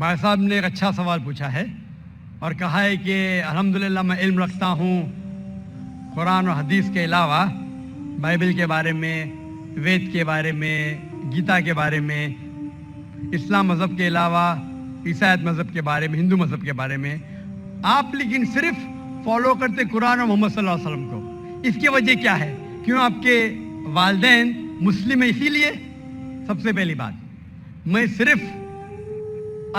بھائی صاحب نے ایک اچھا سوال پوچھا ہے اور کہا ہے کہ الحمدللہ میں علم رکھتا ہوں قرآن و حدیث کے علاوہ، بائبل کے بارے میں، وید کے بارے میں، گیتا کے بارے میں، اسلام مذہب کے علاوہ عیسائیت مذہب کے بارے میں، ہندو مذہب کے بارے میں، آپ لیکن صرف فالو کرتے قرآن اور محمد صلی اللہ علیہ وسلم کو۔ اس کی وجہ کیا ہے؟ کیوں آپ کے والدین مسلم ہیں اسی لیے؟ سب سے پہلی بات، میں صرف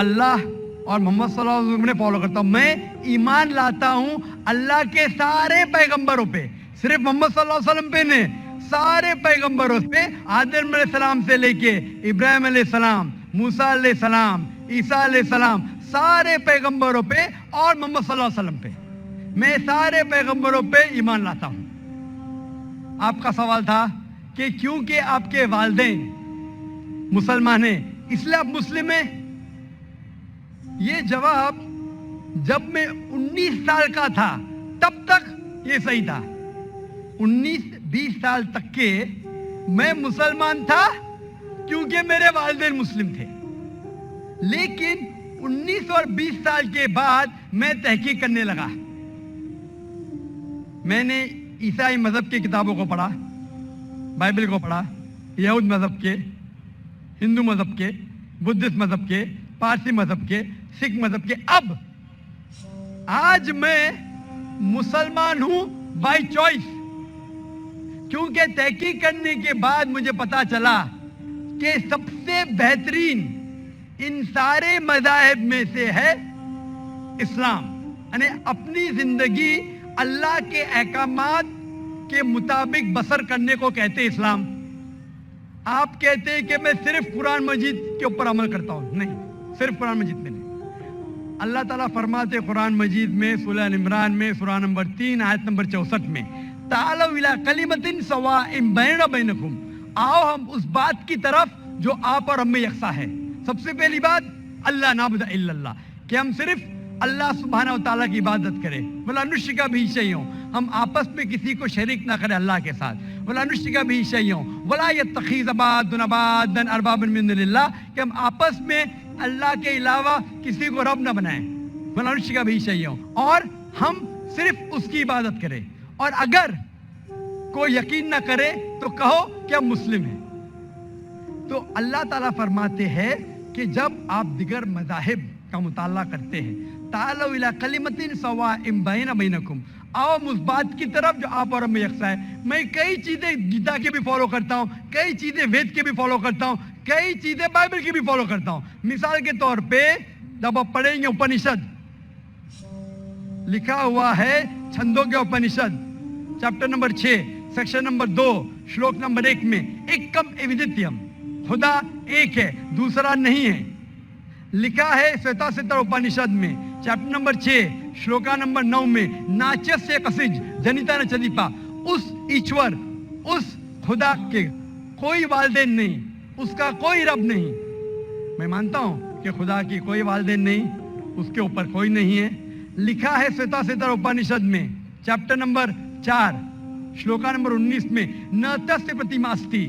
اللہ اور محمد صلی اللہ علیہ وسلم نے فالو کرتا ہوں۔ میں ایمان لاتا ہوں اللہ کے سارے پیغمبروں پہ، صرف محمد صلی اللہ علیہ وسلم پہ نہیں، سارے پیغمبروں پہ، آدم علیہ السلام سے لے کے ابراہیم علیہ السلام، موسیٰ علیہ السلام، عیسیٰ علیہ السلام، سارے پیغمبروں پہ اور محمد صلی اللہ علیہ وسلم پہ، میں سارے پیغمبروں پہ ایمان لاتا ہوں۔ آپ کا سوال تھا کہ کیونکہ آپ کے والدین مسلمان ہیں اس لیے آپ مسلم ہیں؟ یہ جواب جب میں 19 سال کا تھا تب تک یہ صحیح تھا۔ 19-20 سال تک کے میں مسلمان تھا کیونکہ میرے والدین مسلم تھے، لیکن 19 اور 20 سال کے بعد میں تحقیق کرنے لگا۔ میں نے عیسائی مذہب کی کتابوں کو پڑھا، بائبل کو پڑھا، یہود مذہب کے، ہندو مذہب کے، بدھسٹ مذہب کے، پارسی مذہب کے، سکھ مذہب کے۔ اب آج میں مسلمان ہوں بائی چوائس، کیونکہ تحقیق کرنے کے بعد مجھے پتا چلا کہ سب سے بہترین ان سارے مذاہب میں سے ہے اسلام، یعنی اپنی زندگی اللہ کے احکامات کے مطابق بسر کرنے کو کہتے اسلام۔ آپ کہتے ہیں کہ میں صرف قرآن مجید کے اوپر عمل کرتا ہوں، نہیں، صرف قرآن مجید میں نہیں۔ اللہ تعالیٰ فرماتے قرآن مجید میں سورہ عمران میں سورہ نمبر 3 آیت نمبر 64 میں، تعالوا الی کلمۃ سواء بیننا وبینکم، آؤ ہم اس بات کی طرف جو آپ اور ہم میں یکساں ہے۔ سب سے پہلی بات، اللہ نعبد الا اللہ، کہ ہم صرف اللہ سبحانہ و تعالیٰ کی عبادت کریں، ولا نشرک بہ شیئا، ہم آپس میں کسی کو شریک نہ کریں اللہ کے ساتھ، ولا نشرک بہ شیئا ولا یتخذ بعضنا بعضا اربابا من دون اللہ، کہ ہم آپس میں اللہ کے علاوہ کسی کو رب نہ بنائیں، ولا نشرک بہ شیئا، اور ہم صرف اس کی عبادت کریں۔ اور اگر کوئی یقین نہ کرے تو کہو کہ ہم مسلم ہیں۔ تو اللہ تعالیٰ فرماتے ہیں کہ جب آپ دیگر مذاہب کا مطالعہ کرتے ہیں، تعالوا الی کلمۃ سواء بیننا وبینکم، آؤ اس بات کی طرف جو آپ اور ہم میں یکساں ہے۔ میں کئی چیزیں گیتا کے بھی فالو کرتا ہوں، کئی چیزیں وید کے بھی فالو کرتا ہوں، کئی چیزیں بائبل کی بھی فالو کرتا ہوں۔ مثال کے طور پہ جب آپ پڑھیں گے اپنشد، لکھا ہوا ہے چھندوں کے Upanishad chapter number 6 section number 2 شلوک نمبر 1 میں، ایکم ایویدتیم، خدا ایک ہے، دوسرا نہیں ہے۔ لکھا ہے سویتا ستر اپنشد میں چیپٹر نمبر 6 شلوکا نمبر 9 میں، ناچس سے قسج جنیتا نہ چدیپا، اس ایشور، اس خدا کے کوئی والدین نہیں، اس کا کوئی رب نہیں۔ میں مانتا ہوں کہ خدا کی کوئی والدین نہیں، اس کے اوپر کوئی نہیں ہے۔ لکھا ہے سویتا ستر اپنشد میں چیپٹر نمبر 4 شلوکا نمبر 19 میں، نہ تस्य پرتیما استی،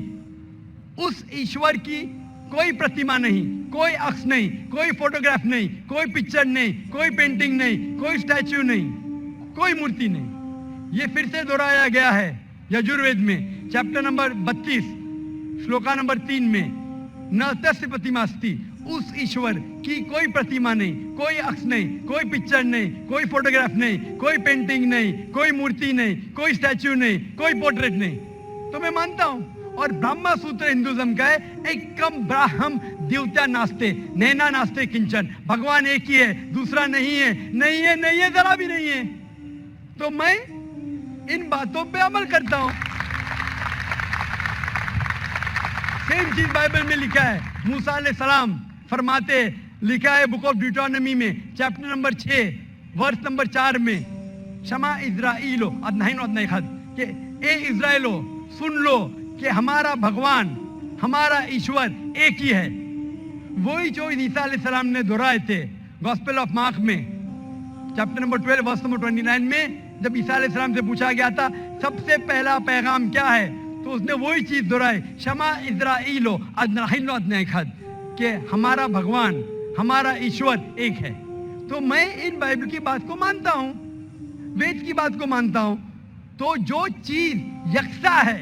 اس ایشور کی کوئی پرتیما نہیں، کوئی عکس نہیں، کوئی فوٹوگراف نہیں، کوئی پکچر نہیں، کوئی پینٹنگ نہیں، کوئی اسٹیچو نہیں، کوئی مورتی نہیں۔ یہ پھر سے دہرایا گیا ہے یجوروید میں چیپٹر نمبر 32 شلوکا نمبر 3 میں، نہ تस्य پرتیما استی، اس ایشور کی کوئی پرتیما نہیں، کوئی عکس نہیں، کوئی پکچر نہیں، کوئی فوٹوگراف نہیں، کوئی پینٹنگ نہیں، کوئی مورتی نہیں، کوئی اسٹیچو نہیں، کوئی پورٹریٹ نہیں۔ تو میں مانتا ہوں، اور برہما سوتر ہندوازم کا ہے، ایکم براہم دیوتا ناستے نینا ناستے کنچن، بھگوان ایک ہی ہے، دوسرا نہیں ہے، نہیں ہے، نہیں ہے، ذرا بھی نہیں ہے۔ تو میں ان باتوں پہ عمل کرتا ہوں۔ سیم چیز بائبل میں لکھا ہے، موسیٰ علیہ السلام فرماتے، لکھا ہے بک آف ڈیوٹرانومی میں چیپٹر نمبر 6 ورس نمبر 4 میں، شما اسرائیلو ادنہین ادنہی خد، کہ اے اسرائیلو سن لو کہ ہمارا بھگوان، ہمارا ایشور ایک ہی ہے۔ وہی جو عیسیٰ علیہ السلام نے دہرائے تھے گاسپل آف مارک میں چیپٹر نمبر 12 ورس نمبر 29 میں، جب عیسیٰ علیہ السلام سے پوچھا گیا تھا سب سے پہلا پیغام کیا ہے، تو اس نے وہی چیز دہرائی، شما اسرائیلو ادنہین ادنہی خد، کہ ہمارا بھگوان، हमारा ईश्वर एक है। तो मैं इन बाइबल की बात को मानता हूं, वेद की बात को मानता हूं। तो जो चीज यकसा है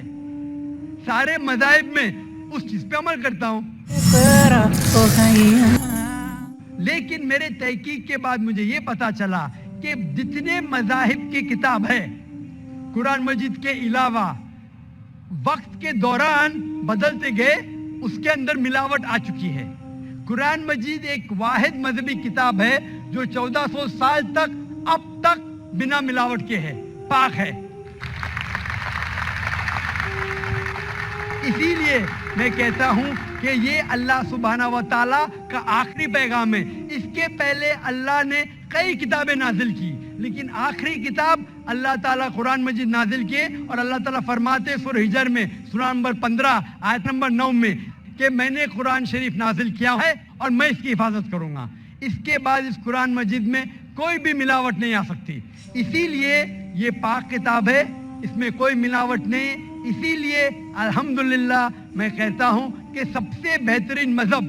सारे मज़ाहिब में, उस चीज पे अमल करता हूं। लेकिन मेरे तहकीक के बाद मुझे ये पता चला कि जितने मज़ाहिब की किताब है कुरान मजीद के अलावा, वक्त के दौरान बदलते गए, उसके अंदर मिलावट आ चुकी है। कुरान मजीद एक वाहिद मजहबी किताब है जो 1400 साल तक अब तक बिना मिलावट के है, पाक है। इसीलिए मैं कहता हूं कि ये अल्लाह सुब्हाना व तआला का आखिरी पैगाम है। इसके पहले अल्लाह ने कई किताबें नाजिल की, लेकिन आखिरी किताब अल्लाह ताला कुरान मजीद नाजिल किए। और अल्लाह ताला फरमाते सूरह हिजर में सूरह नंबर 15 आयत नंबर 9 में कि मैंने कुरान शरीफ नाजिल किया है और मैं इसकी हिफाजत करूंगा। इसके बाद इस कुरान मजीद में कोई भी मिलावट नहीं आ सकती। इसीलिए ये पाक किताब है, इसमें कोई मिलावट नहीं। इसीलिए अल्हम्दुलिल्लाह मैं कहता हूं कि सबसे बेहतरीन मजहब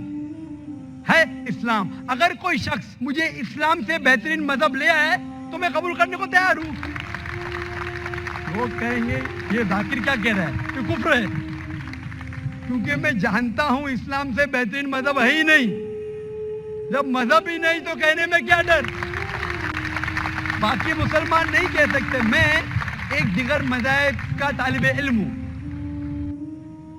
है इस्लाम। अगर कोई शख्स मुझे इस्लाम से बेहतरीन मजहब ले आए तो मैं कबूल करने को तैयार हूं। लोग कहेंगे ये जाकिर क्या कह रहा है, ये कुफ्र है, क्योंकि मैं जानता हूं इस्लाम से बेहतरीन मजहब है ही नहीं। जब मजहब ही नहीं तो कहने में क्या डर। बाकी मुसलमान नहीं कह सकते। मैं एक दिगर मज़ाहिब का तालिब इल्म हूं।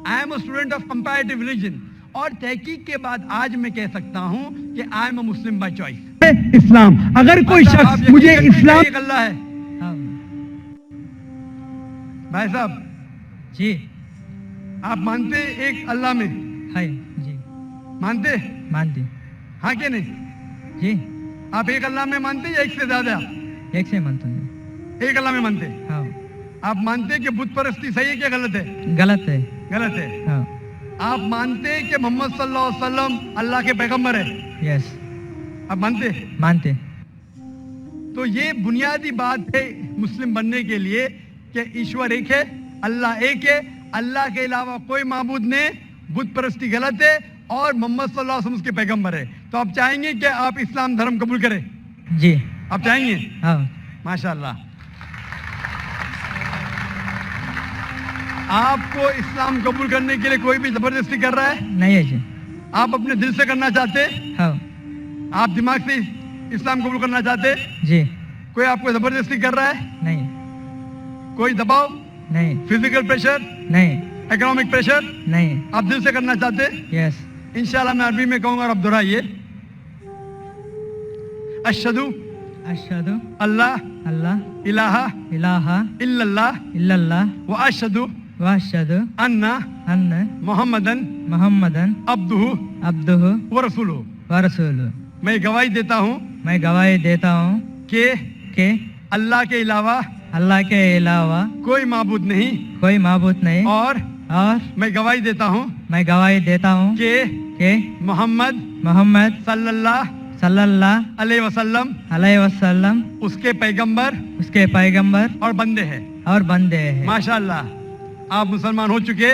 आई am a student of comparative religion, और तहकीक के बाद आज मैं कह सकता हूं कि I am a Muslim by choice. इस्लाम, अगर कोई शख्स मुझे इस्लाम अल्लाह है। भाई साहब जी, आप मानते एक अल्लाह में है जी, मानते? मानते हाँ कि नहीं? जी, आप एक अल्लाह में मानते या एक से ज्यादा? एक से मानता हूँ। एक अल्लाह में मानते? हाँ। आप मानते कि बुत परस्ती सही है क्या गलत है? गलत है। गलत है। हाँ। आप मानते कि मोहम्मद सल्लल्लाहु अलैहि वसल्लम अल्लाह के पैगंबर है? यस। आप मानते? मानते। तो ये बुनियादी बात है मुस्लिम बनने के लिए कि ईश्वर एक है, अल्लाह एक है, अल्लाह के अलावा कोई माबूद नहीं, बुत परस्ती गलत है और मोहम्मद सल्लल्लाहु अलैहि वसल्लम उसके पैगंबर है। तो आप चाहेंगे कि आप इस्लाम धर्म कबूल करें? जी। आप चाहेंगे? हाँ। माशाअल्लाह। आपको इस्लाम कबूल करने के लिए कोई भी जबरदस्ती कर रहा है? नहीं है जी। आप अपने दिल से करना चाहते? हाँ। आप दिमाग से इस्लाम कबूल करना चाहते? जी। कोई आपको जबरदस्ती कर रहा है? नहीं। कोई दबाव? नहीं। Physical pressure? नहीं। Economic pressure? नहीं। आप दिल से करना चाहते? यस। इंशाल्लाह मैं अरबी में कहूंगा और आप दोहराइए। अशहदु अशहदु अल्लाह अल्लाह इलाहा इलाहा इल्लल्लाह इल्लल्लाह व अशहदु व अशहदु अन्ना अन्न मुहम्मदन मुहम्मदन अब्दुहु अब्दुहु व रसूलुहु। व रसूलुहु। मैं गवाही देता हूँ मैं गवाही देता हूँ कि अल्लाह के अलावा कोई माबूद नहीं, कोई माबूद नहीं, और मैं गवाही देता हूँ कि मोहम्मद सल्लल्लाहु अलैहि वसल्लम उसके पैगंबर और बंदे हैं। माशाअल्लाह आप मुसलमान हो चुके,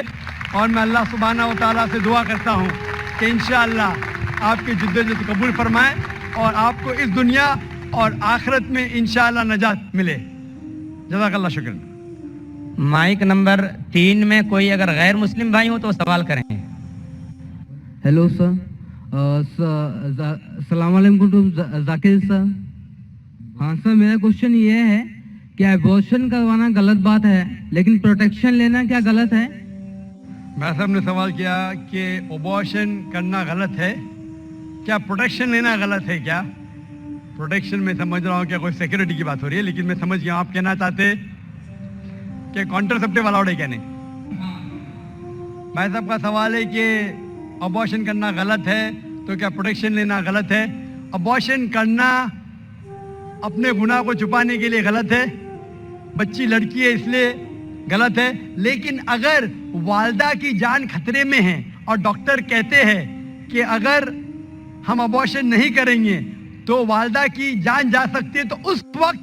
और मैं अल्लाह सुब्हाना व तआला से दुआ करता हूँ कि इंशाअल्लाह आपकी जिद्दत कबूल फरमाए और आपको इस दुनिया और आखिरत में इंशाअल्लाह नजात मिले। जज़ाकल्लाह शुक्र। माइक नंबर 3 में कोई अगर गैर मुस्लिम भाई हो तो सवाल करें। हेलो सर, सलाम अलैकुम टू जाकिर सर। हाँ सर, मेरा क्वेश्चन ये है कि एबॉर्शन करवाना गलत बात है, लेकिन प्रोटेक्शन लेना क्या गलत है? मैं साहब ने सवाल किया कि अबॉर्शन करना गलत है क्या, प्रोटेक्शन लेना गलत है क्या? प्रोटेक्शन में समझ रहा हूँ क्या कोई सिक्योरिटी की बात हो रही है, लेकिन मैं समझ गया आप कहना चाहते कि कॉन्ट्रासेप्टिव अलाउड है क्या नहीं। भाई साहब का सवाल है कि अबॉर्शन करना गलत है तो क्या प्रोटेक्शन लेना गलत है? अबॉर्शन करना अपने गुनाह को छुपाने के लिए गलत है, बच्ची लड़की है इसलिए गलत है। लेकिन अगर वालदा की जान खतरे में है और डॉक्टर कहते हैं कि अगर हम अबॉर्शन नहीं करेंगे तो वालदा की जान जा सकती है, तो उस वक्त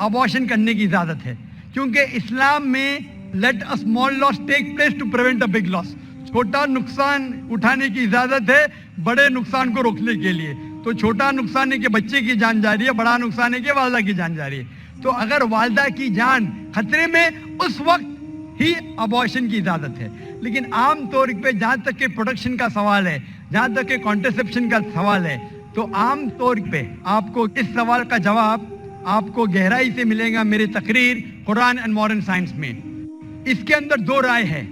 अबॉर्शन करने की इजाजत है, क्योंकि इस्लाम में let a small loss take place to prevent a big loss. छोटा नुकसान उठाने की इजाजत है बड़े नुकसान को रोकने के लिए। तो छोटा नुकसान है कि बच्चे की जान जा रही है, बड़ा नुकसान है कि वालदा की जान जा रही है। तो अगर वालदा की जान खतरे में, उस वक्त ही अबॉर्शन की इजाजत है। लेकिन आम तौर पे जहां तक के प्रोडक्शन का सवाल है, जहां तक के कॉन्ट्रासेप्शन का सवाल है, तो आम तौर पे आपको इस सवाल का जवाब आपको गहराई से मिलेगा मेरी तकरीर कुरान एंड मॉडर्न साइंस में। इसके अंदर दो राय है।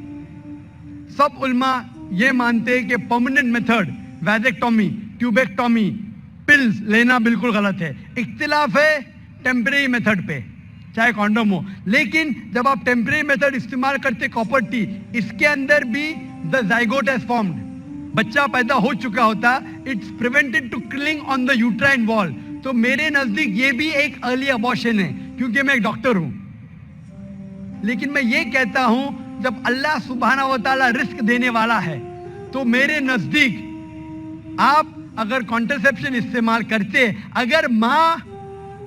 सब उल्मा ये मानते हैं कि परमानेंट मेथड वैजेक्टोमी, ट्यूबेक्टोमी, पिल्स लेना बिल्कुल गलत है। इख्तिलाफ है टेम्परेरी मेथड पे, चाहे कॉन्डोम हो। लेकिन जब आप टेम्परेरी मेथड इस्तेमाल करते कॉपर टी, इसके अंदर भी द जाइगोट हैज फॉर्म्ड, बच्चा पैदा हो चुका होता, it's prevented to killing on the uterine wall. तो मेरे नजदीक ये भी एक अर्ली अबॉर्शन है, क्योंकि मैं एक डॉक्टर हूं। लेकिन मैं ये कहता हूं, जब अल्लाह सुब्हाना व तआला रिस्क देने वाला है, तो मेरे नजदीक आप अगर कॉन्ट्रासेप्शन इस्तेमाल करते, अगर माँ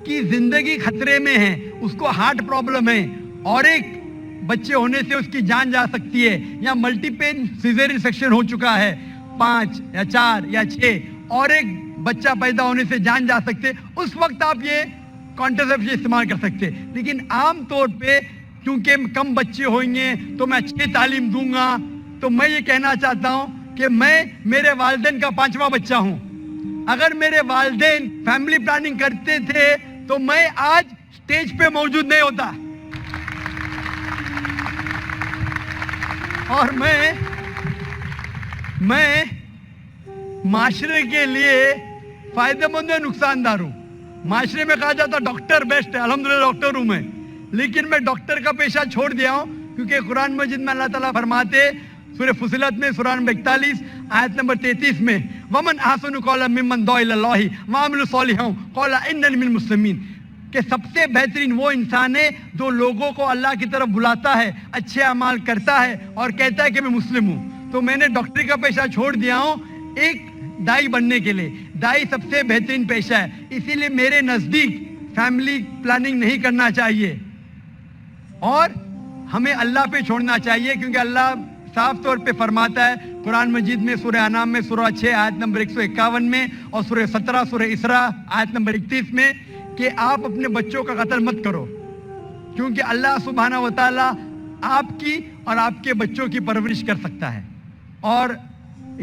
की जिंदगी खतरे में है, उसको हार्ट प्रॉब्लम है और एक बच्चे होने से उसकी जान जा सकती है, या मल्टीपल सिजेरियन सेक्शन हो चुका है, 5 या 4 या 6, और एक बच्चा पैदा होने से जान जा सकते, उस वक्त आप ये कॉन्ट्रासेप्शन इस्तेमाल कर सकते। लेकिन आम तौर पे क्योंकि कम बच्चे होंगे तो मैं अच्छी तालीम दूंगा, तो मैं ये कहना चाहता हूं कि मैं मेरे वालिदैन का 5वां बच्चा हूं। अगर मेरे वालिदैन फैमिली प्लानिंग करते थे तो मैं आज स्टेज पे मौजूद नहीं होता। और मैं माशरे के लिए फायदेमंद है, नुकसानदार हूं। माशरे में कहा जाता डॉक्टर बेस्ट है, अल्हम्दुलिल्लाह डॉक्टर हूं मैं, लेकिन मैं डॉक्टर का पेशा छोड़ दिया हूं, क्योंकि कुरान मजीद में अल्लाह ताला फरमाते, सूरह फुसिलत में सूरह नंबर 41 आयत नंबर 33 में, वमन अहसनु कौलन मिम्मन दुआ इलल्लाहि व अमिलु सालिहान क़ाला इन्ननी मिनल मुस्लिमीन, कि सबसे बेहतरीन वो इंसान है जो लोगों को अल्लाह की तरफ बुलाता है, अच्छे अमाल करता है और कहता है कि मैं मुस्लिम हूं। तो मैंने डॉक्टरी का पेशा छोड़ दिया हूं एक दाई बनने के लिए। दाई सबसे बेहतरीन पेशा है, इसीलिए मेरे नजदीक फैमिली प्लानिंग नहीं करना चाहिए और हमें अल्लाह पे छोड़ना चाहिए, क्योंकि अल्लाह साफ तौर पे फरमाता है कुरान मजीद में सूरह अनाम में सूरह 6 आयत नंबर 151 में और सूरह 17 सूरह इसरा आयत नंबर 31 में कि आप अपने बच्चों का कत्ल मत करो, क्योंकि अल्लाह सुब्हाना व तआला आपकी और आपके बच्चों की परवरिश कर सकता है। और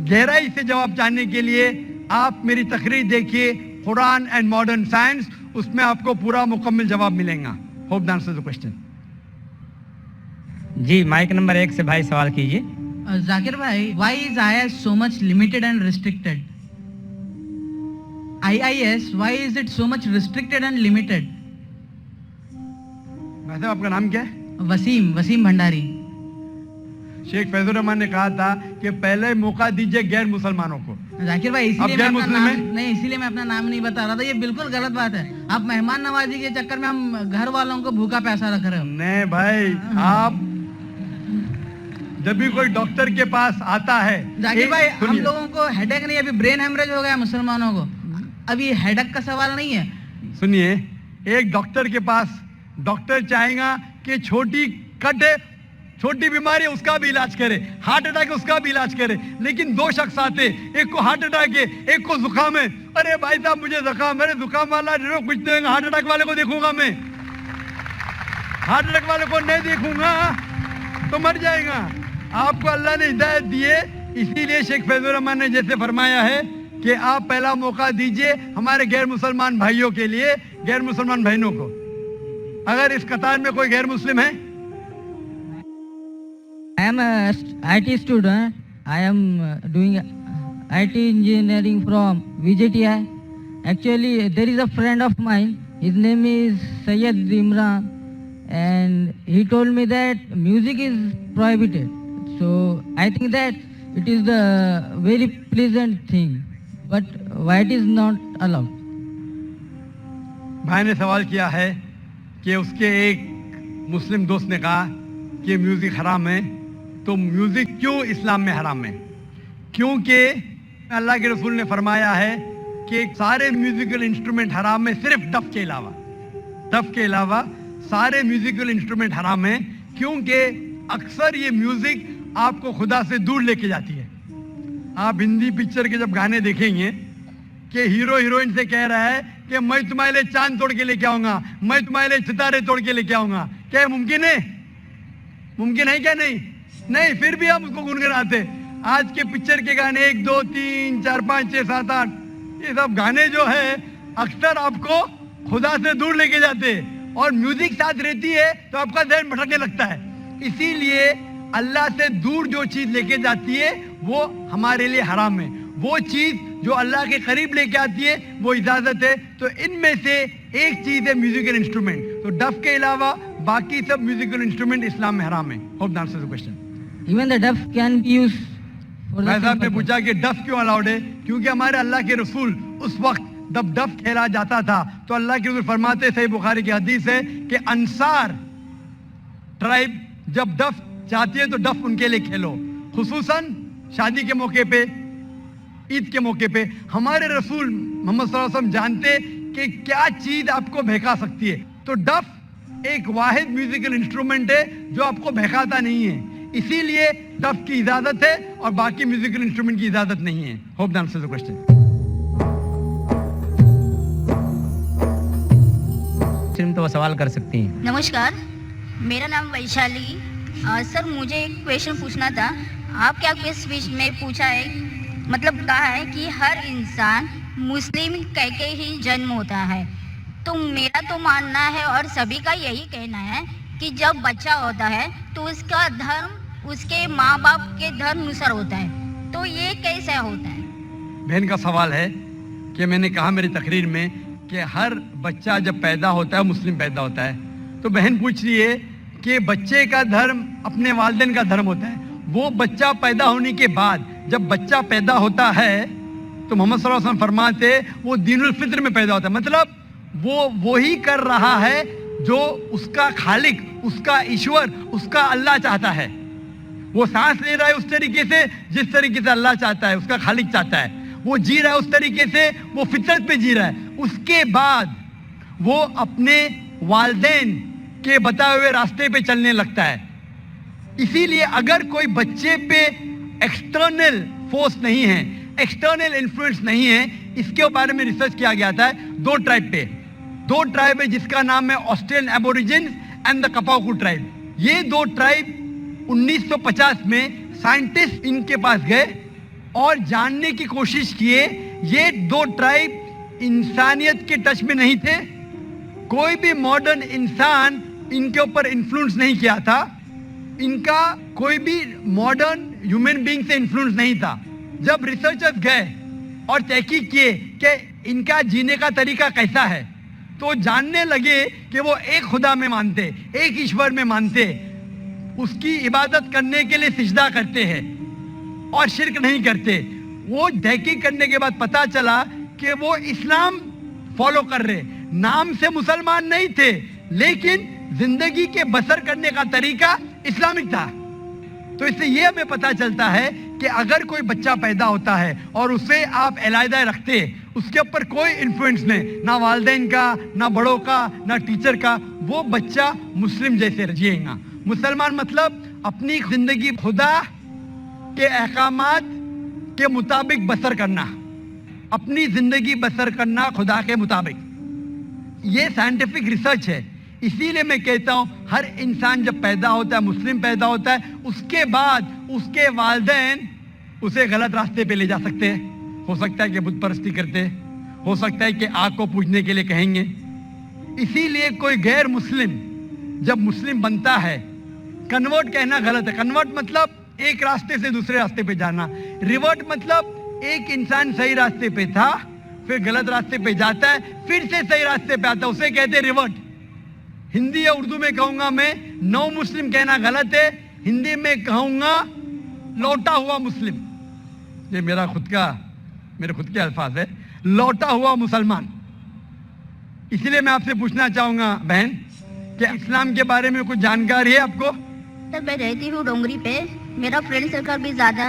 गहराई से जवाब जानने के लिए आप मेरी तकरीर देखिए कुरान एंड मॉडर्न साइंस, उसमें आपको पूरा मुकम्मल जवाब मिलेगा। Hope that answers the question. जी, माइक नंबर 1 से भाई सवाल कीजिए। जाकिर भाई, why is IIS so much limited and restricted? IIS, why is it so much restricted and limited? वैसे आपका नाम क्या है? वसीम भंडारी। शेख फैजुर रहमान ने कहा था कि पहले मौका दीजिए गैर मुसलमानों को। जाकिर भाई, आप इसीलिए गैर मैं अपना मुस्लिम नाम हैं? नहीं, इसीलिए मैं अपना नाम नहीं बता रहा था। ये बिल्कुल गलत बात है। आप मेहमान नवाजी के चक्कर में हम घर वालों को भूखा प्यासा रख रहे हो। नहीं भाई, आप जब भी कोई डॉक्टर के पास आता है, जाकिर भाई, हम सुनिए। लोगों को हेडेक नहीं, अभी ब्रेन हेमरेज हो गया मुसलमानों को। अभी हेडेक का सवाल नहीं है। सुनिए, एक डॉक्टर के पास डॉक्टर चाहेगा कि छोटी कट है, छोटी बीमारी है उसका भी इलाज करे, हार्ट अटैक है उसका भी इलाज करे। लेकिन दो शख्स आते, एक को हार्ट अटैक है, एक को जुकाम है। अरे भाई साहब, मुझे जुकाम, मेरे जुकाम वाला जो कुछ देगा, हार्ट अटैक वाले को देखूंगा मैं, हार्ट अटैक वाले को नहीं देखूंगा तो मर जाएगा। आपको अल्लाह ने हिदायत दी है, इसीलिए शेख फैजुर रहमान ने जैसे फरमाया है कि आप पहला मौका दीजिए हमारे गैर मुसलमान भाइयों के लिए, गैर मुसलमान बहनों को। अगर इस कतार में कोई गैर मुस्लिम है? I am a IT student. I am doing IT engineering from VJTI. Actually, there is a friend of mine. His name is Sayyid Imran, and he told me that music is prohibited. So I think that it is the very pleasant thing, but why it is not allowed? भाई ने सवाल किया है कि उसके एक मुस्लिम दोस्त ने कहा कि म्यूजिक हराम है, तो म्यूजिक क्यों इस्लाम में हराम है? क्योंकि अल्लाह के रसूल ने फरमाया है कि सारे म्यूजिकल इंस्ट्रूमेंट हराम है, सिर्फ डफ के अलावा। डफ के अलावा सारे म्यूजिकल इंस्ट्रूमेंट हराम है, क्योंकि अक्सर ये म्यूजिक आपको खुदा से दूर लेके जाती है। आप हिंदी पिक्चर के जब गाने देखेंगे कि हीरो हीरोइन से कह रहा है कि मैं तुम्हारे लिए चांद तोड़ के लेके आऊंगा, मैं तुम्हारे लिए सितारे तोड़ के लेके आऊंगा, क्या ये मुमकिन है? मुमकिन है क्या? नहीं नहीं, फिर भी हम उसको गुनगुनाते। आज के पिक्चर के गाने 1 2 3 4 5 6 7 8 ये सब गाने जो है अक्सर आपको खुदा से दूर लेके जाते हैं, और म्यूजिक साथ रहती है तो आपका ध्यान भटकने लगता है। इसीलिए अल्लाह से दूर जो चीज लेके जाती है वो हमारे लिए हराम है। वो चीज जो अल्लाह के करीब लेके आती है वो इजाजत है। तो इनमें से एक चीज है म्यूजिकल इंस्ट्रूमेंट। तो डफ के अलावा बाकी सब म्यूजिकल इंस्ट्रूमेंट इस्लाम में हराम है। Hope that answers the question. Even the duff can be used for the भाई साहब ने same पूछा कि डफ क्यों अलाउड है? क्योंकि हमारे अल्लाह के रसूल उस वक्त जब डफ खेला जाता था तो अल्लाह के रसूल फरमाते, सही बुखारी की हदीस है कि अंसार ट्राइब जब डफ चाहती है तो डफ उनके लिए खेलो, खुसूसन शादी के मौके पे, ईद के मौके पे। हमारे रसूल मोहम्मद सल्लल्लाहु अलैहि वसल्लम जानते कि क्या चीज आपको बहका सकती है। तो डफ एक वाहिद म्यूजिकल इंस्ट्रूमेंट है जो आपको बहकाता नहीं है, इसीलिए डफ की इजाजत है और बाकी म्यूजिकल इंस्ट्रूमेंट की इजाजत नहीं है। Hope that answers the question. तो वो सवाल कर सकती हैं। नमस्कार, मेरा नाम वैशाली। सर मुझे एक क्वेश्चन पूछना था। आपके आपके स्पीच में पूछा है, मतलब कहा है कि हर इंसान मुस्लिम कह के ही जन्म होता है। तो मेरा तो मानना है और सभी का यही कहना है कि जब बच्चा होता है तो उसका धर्म उसके माँ बाप के धर्म अनुसार होता है। तो ये कैसे होता है? बहन का सवाल है कि मैंने कहा मेरी तकरीर में कि हर बच्चा जब पैदा होता है मुस्लिम पैदा होता है। तो बहन पूछ रही है कि बच्चे का धर्म अपने वालिदैन का धर्म होता है। वो बच्चा पैदा होने के बाद जब बच्चा पैदा होता है तो मोहम्मद सल्लल्लाहु अलैहि वसल्लम फरमाते वो दीनुल फित्र में पैदा होता है। मतलब वो वही कर रहा है जो उसका खालिक, उसका ईश्वर, उसका अल्लाह चाहता है। वो सांस ले रहा है उस तरीके से जिस तरीके से अल्लाह चाहता है, उसका खालिक चाहता है। वो जी रहा है उस तरीके से, वो फितरत पे जी रहा है। उसके बाद वो अपने वालिदैन के बताए हुए रास्ते पे चलने लगता है। इसीलिए अगर कोई बच्चे पे एक्सटर्नल फोर्स नहीं है, एक्सटर्नल इन्फ्लुएंस नहीं है, इसके बारे में रिसर्च किया गया था 2 ट्राइब पे। 2 ट्राइब है जिसका नाम है Australian Aborigines and the Kapaku tribe. ये 2 ट्राइब 1950 में साइंटिस्ट इनके पास गए और जानने की कोशिश किए। ये 2 ट्राइब इंसानियत के टच में नहीं थे, कोई भी मॉडर्न इंसान इनके ऊपर इन्फ्लुएंस नहीं किया था, इनका कोई भी मॉडर्न ह्यूमन बीइंग से इन्फ्लुएंस नहीं था। जब रिसर्चर्स गए और तहकीक किए कि इनका जीने का तरीका कैसा है, तो जानने लगे कि वो एक खुदा में मानते, एक ईश्वर में मानते, उसकी इबादत करने के लिए सिजदा करते हैं और शिर्क नहीं करते। वो तहकीक करने के बाद पता चला कि वो इस्लाम फॉलो कर रहे, नाम से मुसलमान नहीं थे लेकिन जिंदगी के बसर करने का तरीका इस्लामिक था। तो इससे ये हमें पता चलता है कि अगर कोई बच्चा पैदा होता है और उसे आप अलहदा रखते, उसके ऊपर कोई इन्फ्लुएंस नहीं, ना वालिदैन का, ना बड़ों का, ना टीचर का, वो बच्चा मुस्लिम जैसे जिएगा। मुसलमान मतलब अपनी जिंदगी खुदा के अहकामात के मुताबिक बसर करना, अपनी जिंदगी बसर करना खुदा के मुताबिक। ये साइंटिफिक रिसर्च है। इसीलिए मैं कहता हूं हर इंसान जब पैदा होता है, मुस्लिम पैदा होता है, उसके बाद उसके वालिदैन उसे गलत रास्ते पे ले जा सकते हैं। हो सकता है कि बुत परस्ती करते, हो सकता है कि आग को पूजने के लिए कहेंगे। इसीलिए कोई गैर मुस्लिम जब मुस्लिम बनता है, कन्वर्ट कहना गलत है। कन्वर्ट मतलब एक रास्ते से दूसरे रास्ते पे जाना। रिवर्ट मतलब एक इंसान सही रास्ते पे था, फिर गलत रास्ते पे जाता है, फिर से सही रास्ते पे आता है, उसे कहते हैं रिवर्ट। हिंदी या उर्दू में कहूंगा मैं, नौ मुस्लिम कहना गलत है, हिंदी में कहूंगा लौटा हुआ मुस्लिम। ये मेरे खुद के अल्फाज है, लौटा हुआ मुसलमान। इसलिए मैं आपसे पूछना चाहूंगा बहन कि इस्लाम के बारे में कुछ जानकारी है आपको? सर मैं रहती हूँ डोंगरी पे, मेरा फ्रेंड सर्कल भी ज़्यादा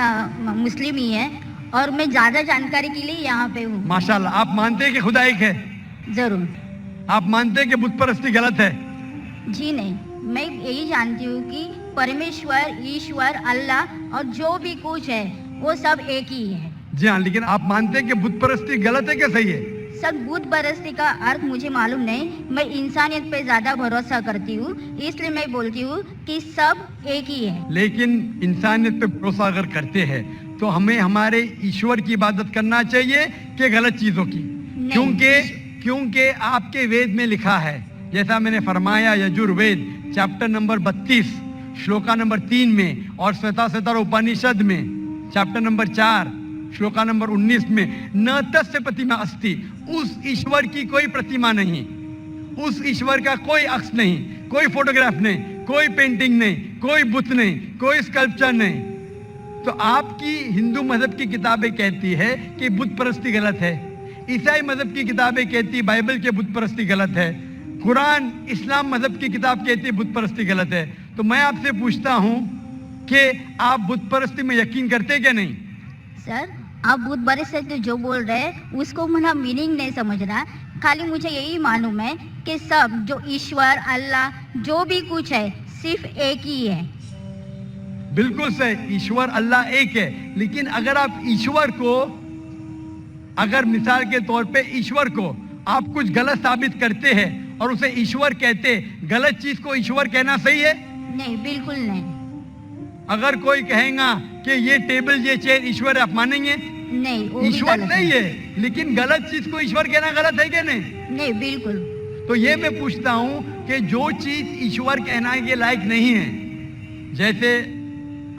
मुस्लिम ही है और मैं ज़्यादा जानकारी के लिए यहाँ पे हूँ। माशाल्लाह। आप मानते हैं कि खुदा एक है? ज़रूर। आप मानते हैं कि बुत परस्ती गलत है? जी नहीं, मैं यही जानती हूँ कि परमेश्वर, ईश्वर, अल्लाह और जो भी कुछ है वो सब एक ही है। जी हाँ, लेकिन आप मानते हैं कि बुत परस्ती गलत है क्या सही है? सर, बुत परस्ती का अर्थ मुझे मालूम नहीं, मैं इंसानियत पे ज्यादा भरोसा करती हूँ, इसलिए मैं बोलती हूँ कि सब एक ही है। लेकिन इंसानियत पे भरोसा अगर करते हैं तो हमें हमारे ईश्वर की इबादत करना चाहिए कि गलत चीजों की? क्योंकि आपके वेद में लिखा है, जैसा मैंने फरमाया, Yajurveda chapter number 32 shloka number 3 में और श्वेताश्वतर उपनिषद में चैप्टर नंबर 4 श्लोका नंबर 19 में, न तस्य प्रतिमा अस्ति, उस ईश्वर की कोई प्रतिमा नहीं, उस ईश्वर का कोई अक्ष नहीं, कोई फोटोग्राफ नहीं, कोई पेंटिंग नहीं, कोई बुत नहीं, कोई स्कल्पचर नहीं। तो आपकी हिंदू मजहब की किताबें कहती है कि बुत परस्ती गलत है, ईसाई मजहब की किताबें कहती बाइबल के बुत परस्ती गलत है, कुरान इस्लाम मजहब की किताब कहती है बुत परस्ती गलत है। तो मैं आपसे पूछता हूं कि आप बुत परस्ती में यकीन करते क्या नहीं? सर, आप बुत परस्ती जो बोल रहे हैं उसको मेरा मीनिंग नहीं समझ रहा, खाली मुझे यही मालूम है कि सब जो ईश्वर, अल्लाह, जो भी कुछ है सिर्फ एक ही है। बिल्कुल सही, ईश्वर अल्लाह एक है। लेकिन अगर आप ईश्वर को, अगर मिसाल के तौर पे ईश्वर को आप कुछ गलत साबित करते हैं और उसे ईश्वर कहते, गलत चीज को ईश्वर कहना सही है? नहीं, बिल्कुल नहीं। अगर कोई कहेगा कि ये टेबल, ये चेयर ईश्वर है, आप मानेंगे? नहीं, वो भी ईश्वर गलत नहीं है, लेकिन गलत चीज को ईश्वर कहना गलत है क्या नहीं? नहीं, बिल्कुल। तो ये मैं पूछता हूं कि जो चीज ईश्वर कहना के लायक नहीं है, जैसे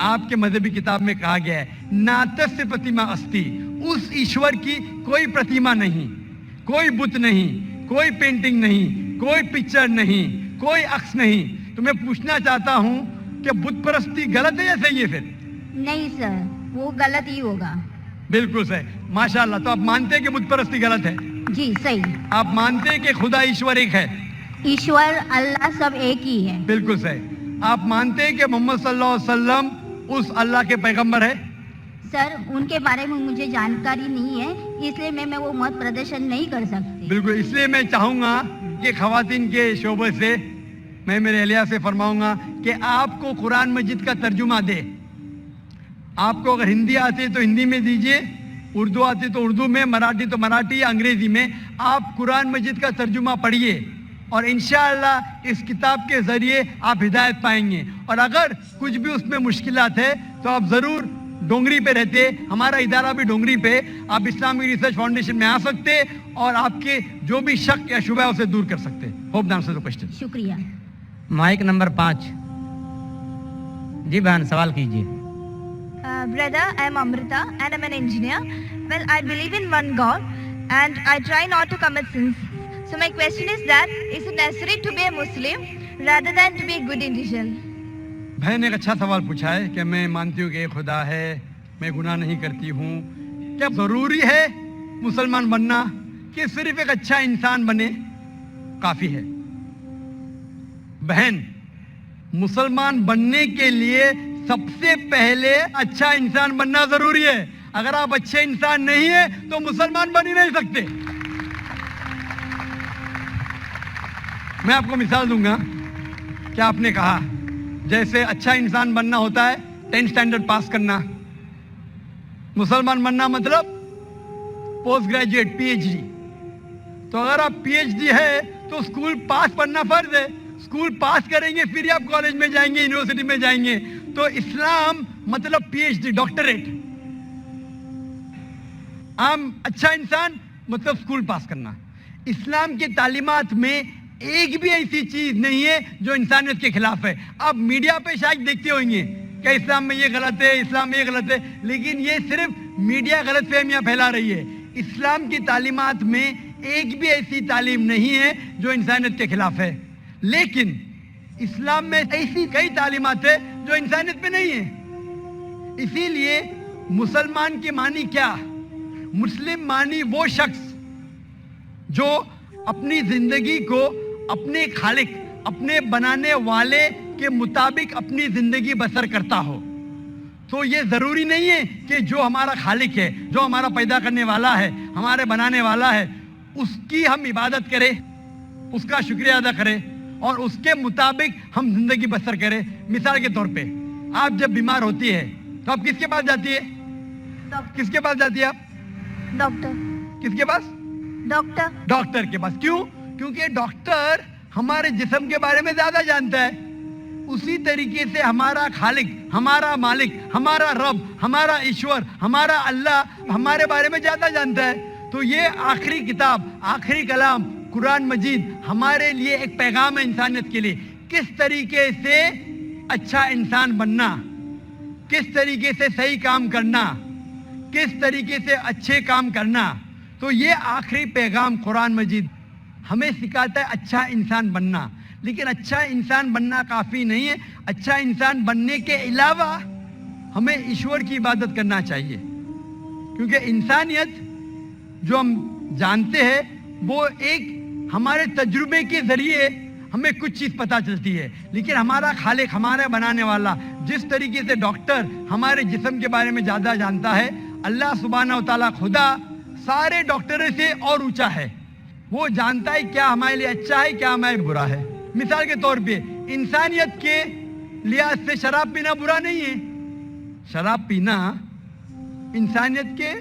आपके मजहबी किताब में कहा गया है, नातस्य प्रतिमा अस्ति, उस ईश्वर की कोई प्रतिमा नहीं, कोई बुत नहीं, कोई पेंटिंग नहीं, कोई पिक्चर नहीं, कोई अक्ष नहीं। तो मैं पूछना चाहता हूं कि बुत परस्ती गलत है या सही है? फिर नहीं सर, वो गलत ही होगा। बिल्कुल सही, माशाल्लाह। तो आप मानते हैं कि बुत परस्ती गलत है? जी सही। आप मानते हैं कि खुदा ईश्वर एक है? ईश्वर, अल्लाह सब एक ही है। बिल्कुल सही। आप मानते हैं कि मोहम्मद सल्लल्लाहु अलैहि वसल्लम उस अल्लाह के पैगंबर है? सर, उनके बारे में मुझे जानकारी नहीं है, इसलिए मैं वो मत प्रदर्शन नहीं कर सकती। बिल्कुल, इसलिए मैं चाहूंगा कि खवातीन के शोबे से मैं मेरे अलिया से फरमाऊंगा कि आपको कुरान मजीद का तर्जुमा दे। आपको अगर हिंदी आती है तो हिंदी में दीजिए, उर्दू आती तो उर्दू में, मराठी तो मराठी या अंग्रेजी में। आप कुरान मजीद का तर्जुमा पढ़िए और इंशाअल्लाह इस किताब के जरिए आप हिदायत पाएंगे। और अगर कुछ भी उसमें मुश्किलात है तो आप जरूर डोंगरी पे रहते, हमारा इदारा भी डोंगरी पे, आप इस्लामिक रिसर्च फाउंडेशन में आ सकते और आपके जो भी शक या शुबह उसे दूर कर सकते। Hope the answer the question. शुक्रिया। Mike number 5। जी बहन, सवाल कीजिए। Brother, I am Amrita and I am an engineer. Well, I believe in one God and I try not to commit sins. So my question is that, is it necessary to be a Muslim rather than to be a good individual? बहन एक अच्छा सवाल पूछा है कि मैं मानती हूँ कि एक खुदा है, मैं गुनाह नहीं करती हूँ, क्या जरूरी है मुसलमान बनना कि सिर्फ एक अच्छा इंसान बने काफी है? बहन, मुसलमान बनने के लिए सबसे पहले अच्छा इंसान बनना जरूरी है। अगर आप अच्छे इंसान नहीं है तो मुसलमान बन ही नहीं सकते। मैं आपको मिसाल दूंगा कि आपने कहा जैसे अच्छा इंसान बनना होता है 10th स्टैंडर्ड पास करना, मुसलमान बनना मतलब पोस्ट ग्रेजुएट पीएचडी। तो अगर आप पीएचडी है तो स्कूल पास पढ़ना फर्ज है, स्कूल पास करेंगे फिर आप कॉलेज में जाएंगे, यूनिवर्सिटी में जाएंगे। तो इस्लाम मतलब पीएचडी, डॉक्टरेट। आम अच्छा इंसान मतलब स्कूल पास करना। इस्लाम की तालीमात में एक भी ऐसी चीज नहीं है जो इंसानियत के खिलाफ है। अब मीडिया पे शायद देखते होंगे कि इस्लाम में ये गलत है, इस्लाम में ये गलत है, लेकिन ये सिर्फ मीडिया गलत फहमियां फैला रही है। इस्लाम की तालीमात में एक भी ऐसी तालीम नहीं है जो इंसानियत के खिलाफ है, लेकिन इस्लाम में ऐसी कई तालीमात है जो इंसानियत में नहीं है। इसीलिए मुसलमान की मानी क्या? मुस्लिम मानी वो शख्स जो अपनी जिंदगी को अपने खालिक, अपने बनाने वाले के मुताबिक अपनी जिंदगी बसर करता हो। तो ये जरूरी नहीं है कि जो हमारा खालिक है, जो हमारा पैदा करने वाला है, हमारे बनाने वाला है, उसकी हम इबादत करें, उसका शुक्रिया अदा करें, اور اس کے مطابق ہم زندگی بسر کریں. مثال کے طور پہ آپ جب بیمار ہوتی ہے تو آپ کس کے پاس جاتی ہے؟ کس کے پاس جاتی ہے آپ؟ ڈاکٹر. کس کے پاس؟ ڈاکٹر. ڈاکٹر کے پاس. کیوں؟ کیونکہ ڈاکٹر ہمارے جسم کے بارے میں زیادہ جانتا ہے. اسی طریقے سے ہمارا خالق، ہمارا مالک، ہمارا رب، ہمارا ایشور، ہمارا اللہ ہمارے بارے میں زیادہ جانتا ہے. تو یہ آخری کتاب، آخری کلام قرآن مجید ہمارے لیے ایک پیغام ہے انسانیت کے لیے. کس طریقے سے اچھا انسان بننا، کس طریقے سے صحیح کام کرنا، کس طریقے سے اچھے کام کرنا. تو یہ آخری پیغام قرآن مجید ہمیں سکھاتا ہے اچھا انسان بننا. لیکن اچھا انسان بننا کافی نہیں ہے. اچھا انسان بننے کے علاوہ ہمیں ایشور کی عبادت کرنا چاہیے. کیونکہ انسانیت جو ہم جانتے ہیں وہ ایک ہمارے تجربے کے ذریعے ہمیں کچھ چیز پتہ چلتی ہے. لیکن ہمارا خالق، ہمارا بنانے والا، جس طریقے سے ڈاکٹر ہمارے جسم کے بارے میں زیادہ جانتا ہے، اللہ سبحانہ و تعالیٰ خدا سارے ڈاکٹروں سے اور اونچا ہے. وہ جانتا ہے کیا ہمارے لیے اچھا ہے، کیا ہمارے لیے برا ہے. مثال کے طور پہ انسانیت کے لحاظ سے شراب پینا برا نہیں ہے. شراب پینا انسانیت کے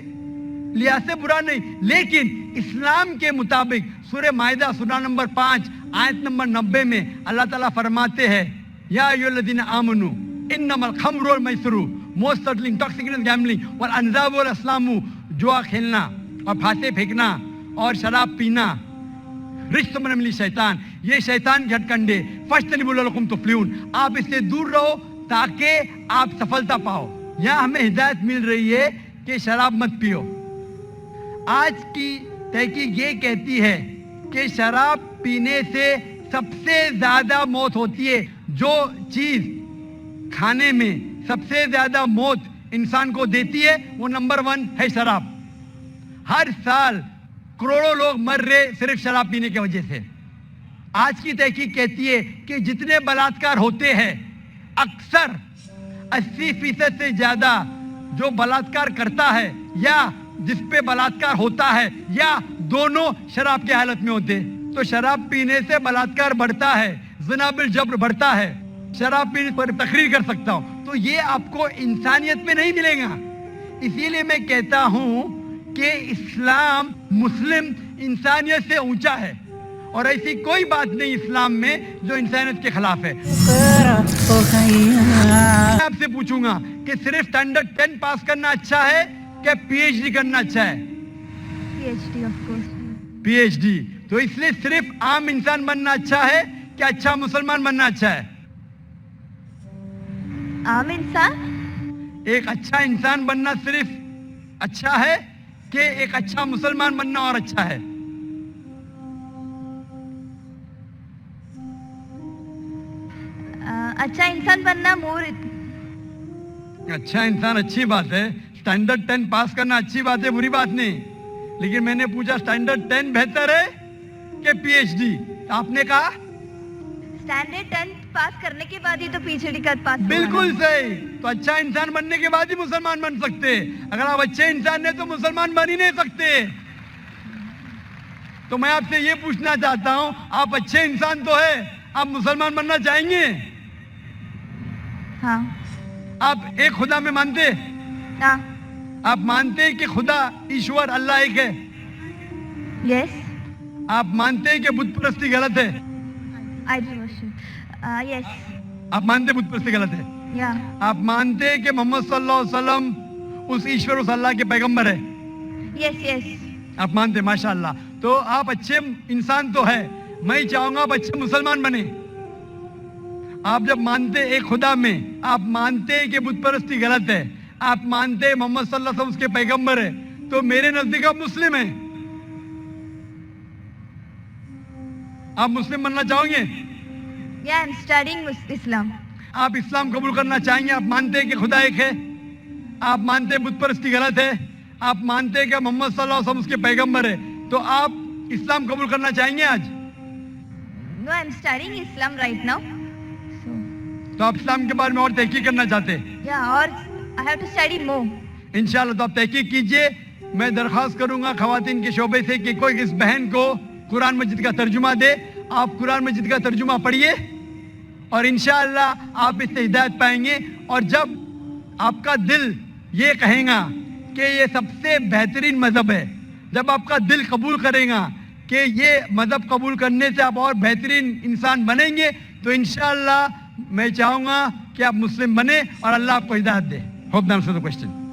لحاظ سے برا نہیں. لیکن اسلام کے مطابق سورہ مائدہ سورہ نمبر 5 آیت نمبر 90 میں اللہ تعالیٰ فرماتے ہیں یا ایھا الذین آمنوا انما الخمر والمیسر موسٹ سرٹنلی انٹاکسیکینٹ گیمبلنگ والانصاب والازلام، جوا کھیلنا اور پھانسے پھینکنا اور شراب پینا رجس من عمل شیطان، یہ شیطان کے ہتھکنڈے، فاجتنبوا لعلکم تفلحون، آپ اس سے دور رہو تاکہ آپ سفلتا پاؤ. یہاں ہمیں ہدایت مل رہی ہے کہ شراب مت پیو. آج کی تحقیق یہ کہتی ہے کہ شراب پینے سے سب سے زیادہ موت ہوتی ہے. جو چیز کھانے میں سب سے زیادہ موت انسان کو دیتی ہے وہ نمبر 1 ہے شراب. ہر سال کروڑوں لوگ مر رہے صرف شراب پینے کی وجہ سے. آج کی تحقیق کہتی ہے کہ جتنے بلاತ್ಕಾರ ہوتے ہیں اکثر 80% سے زیادہ جو بلاತ್ಕಾರ کرتا ہے یا جس پہ بلاತ್ಕಾರ ہوتا ہے یا دونوں شراب کی حالت میں ہوتے. تو شراب پینے سے بلاತ್ಕಾರ بڑھتا ہے، زنا بالجبر بڑھتا ہے. شراب پینے پر تقریر کر سکتا ہوں. تو یہ آپ کو انسانیت میں نہیں ملے گا. اسی لیے میں کہتا ہوں کہ اسلام مسلم انسانیت سے اونچا ہے اور ایسی کوئی بات نہیں اسلام میں جو انسانیت کے خلاف ہے. میں آپ سے پوچھوں گا کہ صرف اسٹینڈرڈ 10 پاس کرنا اچھا ہے کہ پی ایچ ڈی کرنا اچھا ہے؟ PhD of course. P H D. تو اس لیے صرف عام انسان بننا اچھا ہے کہ اچھا مسلمان بننا اچھا ہے؟ عام انسان. ایک اچھا انسان بننا صرف اچھا ہے کہ ایک اچھا مسلمان بننا اور اچھا ہے؟ اچھا انسان بننا مور. اچھا انسان اچھی بات ہے، اسٹینڈرڈ 10 پاس کرنا اچھی بات ہے، بری بات نہیں. لیکن میں نے پوچھا اسٹینڈرڈ 10 بہتر ہے کہ پی ایچ ڈی؟ آپ نے کہا اسٹینڈرڈ 10 پاس کرنے کے بعد ہی تو PhD کا پاس. بالکل صحیح. تو اچھا انسان بننے کے بعد ہی مسلمان بن سکتے. اگر آپ اچھے انسان ہیں تو مسلمان بن ہی نہیں سکتے. تو میں آپ سے یہ پوچھنا چاہتا ہوں، آپ اچھے انسان تو ہے، آپ مسلمان بننا چاہیں گے؟ ہاں. آپ ایک خدا میں مانتے؟ ہاں. آپ مانتے ہیں کہ خدا ایشور اللہ ایک ہے؟ یس. آپ مانتے ہیں کہ بت پرستی غلط ہے؟ Idol worship. یس. آپ مانتے ہیں بت پرستی غلط ہے؟ یا. آپ مانتے ہیں کہ محمد صلی اللہ علیہ وسلم اس ایشور اس اللہ کے پیغمبر ہے؟ یس یس. آپ مانتے ہیں، ماشاء اللہ. تو آپ اچھے انسان تو ہے. میں چاہوں گا آپ اچھے مسلمان بنے. آپ جب مانتے ایک خدا میں، آپ مانتے ہیں کہ بت پرستی غلط ہے، آپ مانتے ہیں محمد صلی اللہ علیہ وسلم اس کے پیغمبر ہے، تو میرے نزدیک آپ مسلم ہیں. آپ مسلم بننا چاہو گے؟ یا آئی ایم اسٹڈینگ اسلام. آپ اسلام قبول کرنا چاہیں گے؟ آپ مانتے ہیں کہ خدا ایک ہے، آپ مانتے ہیں بت پرستی غلط ہے، آپ مانتے ہیں کہ محمد صلی اللہ علیہ وسلم اس کے پیغمبر ہے، تو آپ اسلام قبول کرنا چاہیں گے آج؟ No I am studying Islam right now. تو آپ اسلام کے بارے میں اور تحقیق کرنا چاہتے ہیں؟ یا اور آئی ہیو ٹو اسٹڈی مور. انشاءاللہ. تو آپ تحقیق کیجئے. میں درخواست کروں گا خواتین کے شعبے سے کہ کوئی اس بہن کو قرآن مجید کا ترجمہ دے. आप कुरान मजीद का तर्जुमा पढ़िए और इंशाअल्लाह आप इससे हिदायत पाएंगे। और जब आपका दिल ये कहेगा कि ये सबसे बेहतरीन मज़हब है, जब आपका दिल कबूल करेगा कि ये मज़हब कबूल करने से आप और बेहतरीन इंसान बनेंगे, तो इंशाअल्लाह मैं चाहूँगा कि आप मुस्लिम बने और अल्लाह आपको हिदायत दे। Hope that answers the question.